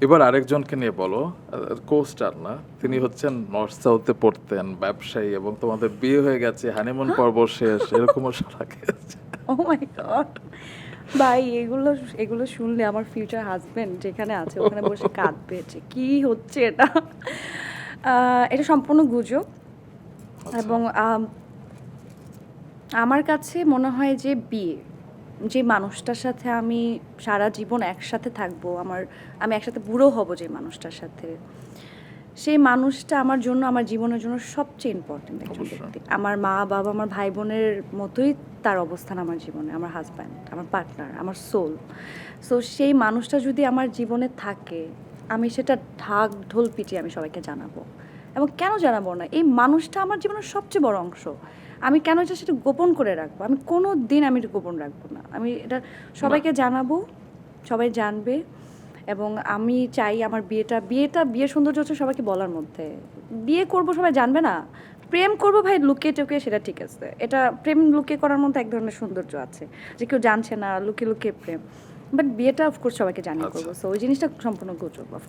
এবার আরেকজনকে নিয়ে বলো, কো-স্টার না, তিনি হচ্ছেন নর্থ সাউথে পড়তেন, ব্যবসায়ী, এবং তোমাদের বিয়ে হয়ে গেছে, হানিমুন পর্ব শেষ, এরকমও শোনা গেছে। ও মাই গড ভাই, এগুলো এগুলো শুনলে আমার ফিউচার হাজবেন্ড যেখানে আছে ওখানে বসে কাঁদবে যে কি হচ্ছে এটা। এটা সম্পূর্ণ গুজব। আচ্ছা, এবং আমার কাছে মনে হয় যে বিয়ে, যে মানুষটার সাথে আমি সারা জীবন একসাথে থাকবো, আমি একসাথে বুড়ো হব যে মানুষটার সাথে, সেই মানুষটা আমার জন্য, আমার জীবনের জন্য সবচেয়ে ইম্পর্টেন্ট একজন অবশ্যই। ব্যক্তি। আমার মা বাবা, আমার ভাই বোনের মতোই তার অবস্থান আমার জীবনে, আমার হাজব্যান্ড, আমার পার্টনার, আমার সোল। সো সেই মানুষটা যদি আমার জীবনে থাকে, আমি সেটা ঢাক ঢোল পিটিয়ে আমি সবাইকে জানাবো। এবং কেন জানাবো না, এই মানুষটা আমার জীবনের সবচেয়ে বড় অংশ। আমি কেন এটা সেটা গোপন করে রাখবো? আমি কোনো দিন আমি এটা গোপন রাখবো না, আমি এটা সবাইকে জানাবো, সবাই জানবে। এবং আমি চাই আমার বিয়ের সৌন্দর্য হচ্ছে সবাইকে বলার মধ্যে। বিয়ে করব সবাই জানবে না, প্রেম করব ভাই লুকিয়ে টুকিয়ে, সেটা ঠিক আছে। এটা প্রেম লুকিয়ে করার মধ্যে এক ধরনের সৌন্দর্য আছে, যে কেউ জানছে না, লুকিয়ে লুকিয়ে প্রেম। বাট বিয়েটা অফকোর্স সবাইকে জানিয়ে আচ্ছা। করবো, সো ওই জিনিসটা সম্পূর্ণ গুজব।